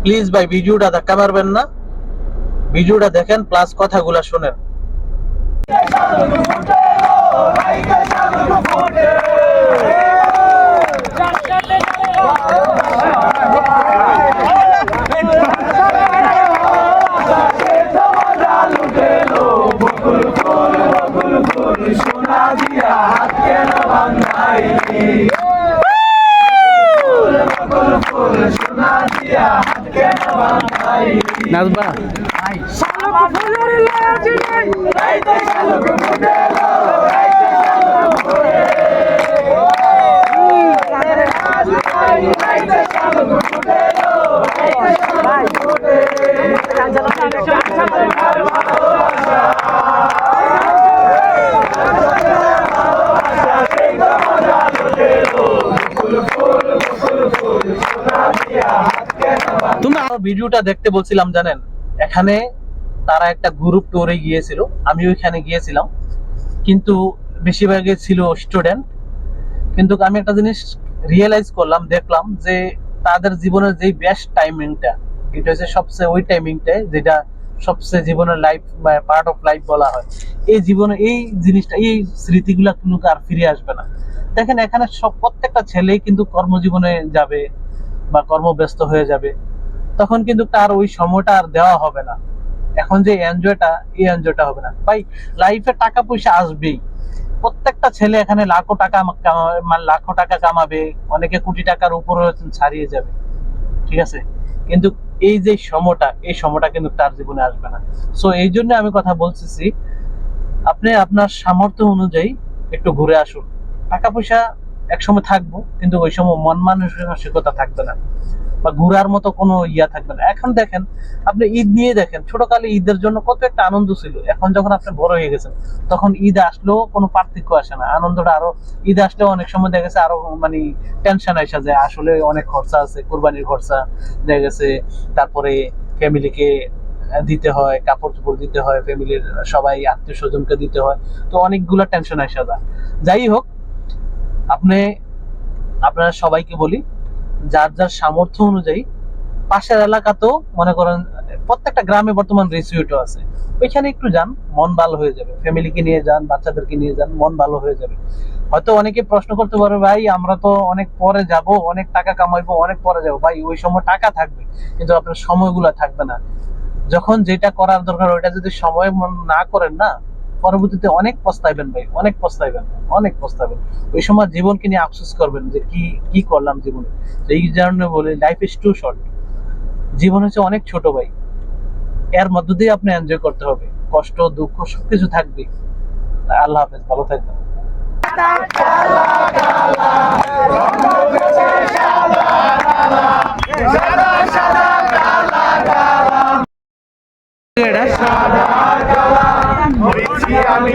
Please ভাই ভিডিওটা ধাক্কা মারবেন না, ভিডিওটা দেখেন প্লাস কথাগুলা শুনেন। নাচবা ভিডিওটা দেখতে বলছিলাম জানেন, এখানে তারা একটা গ্রুপ ট্যুরে গিয়েছিল, আমি ওইখানে গিয়েছিলাম, কিন্তু বেশিরভাগই ছিল স্টুডেন্ট। কিন্তু আমি একটা জিনিস রিয়েলাইজ করলাম, দেখলাম যে তাদের জীবনের যে বেস্ট টাইমিংটা, এটা হচ্ছে সবচেয়ে ওই টাইমিংটাই যেটা সবচেয়ে জীবনের লাইফ পার্ট অফ লাইফ বলা হয়। এই জীবনে এই জিনিসটা, এই স্মৃতিগুলা কিন্তু আর ফিরে আসবে না। দেখেন এখানে সব প্রত্যেকটা ছেলেই কিন্তু কর্মজীবনে যাবে বা কর্মব্যস্ত হয়ে যাবে, তখন কিন্তু তার ওই সময়টা আর দেওয়া হবে না। এখন যে এনজয়টা, এই এনজয়টা হবে না ভাই। লাইফে টাকা পয়সা আসবেই, প্রত্যেকটা ছেলে এখানে লাখো টাকা কামাবে, অনেকে কোটি টাকার উপরে ছাড়িয়ে যাবে, ঠিক আছে, কিন্তু এই যে সময়টা, এই সময়টা কিন্তু তার জীবনে আসবে না। সো এই জন্য আমি কথা বলতেছি, আপনি আপনার সামর্থ্য অনুযায়ী একটু ঘুরে আসুন। টাকা পয়সা একসময় থাকবো, কিন্তু ওই সময় মন মানসিকতা থাকবে না, বা ঘোরার মতো কোনো ইয়া থাকবে না। এখন দেখেন, আপনি ঈদ নিয়ে দেখেন, ছোটকালে ঈদের জন্য কত একটা আনন্দ ছিল। এখন যখন আপনি বড় হয়ে গেছেন, তখন ঈদ আসলেও কোনো পার্থক্য আসে না, আনন্দটা আরো, ঈদ আসলেও অনেক সময় দেখা গেছে আরো মানে টেনশন আসা যায়, আসলে অনেক খরচা আছে, কোরবানির খরচা দেখা গেছে, তারপরে ফ্যামিলিকে দিতে হয়, কাপড় চোপড় দিতে হয়, ফ্যামিলির সবাই আত্মীয় স্বজনকে দিতে হয়, তো অনেকগুলো টেনশন আসা যায়। যাই হোক, আপনি, আপনারা সবাইকে বলি, যার যার সামর্থ্য অনুযায়ী পাশের এলাকাতেও মনে করেন প্রত্যেকটা গ্রামে বর্তমান রিসিউটও আছে, ওইখানে একটু যান, মন ভালো হয়ে যাবে। ফ্যামিলিকে নিয়ে যান, বাচ্চাদেরকে নিয়ে যান, মন ভালো হয়ে যাবে। হয়তো অনেকে প্রশ্ন করতে পারবে, ভাই আমরা তো অনেক পরে যাব, অনেক টাকা কামাইবো, অনেক পরে যাবো। ভাই ওই সময় টাকা থাকবে, কিন্তু আপনার সময়গুলো থাকবে না। যখন যেটা করার দরকার ওইটা যদি সময় না করেন না, পরবর্তীতে অনেক পস্তাইবেন ভাই, অনেক পস্তাইবেন, অনেক পস্তাইবেন। ওই সময় জীবনকে নিয়ে আফসোস করবেন যে কি কি করলাম জীবনে। তো এই জন্য বলি, লাইফ ইজ টু শর্ট। জীবন হচ্ছে অনেক ছোট ভাই, এর মধ্য দিয়ে আপনি এনজয় করতে হবে। কষ্ট দুঃখ সবকিছু থাকবে। আল্লাহ হাফেজ, ভালো থাকবেন। আমি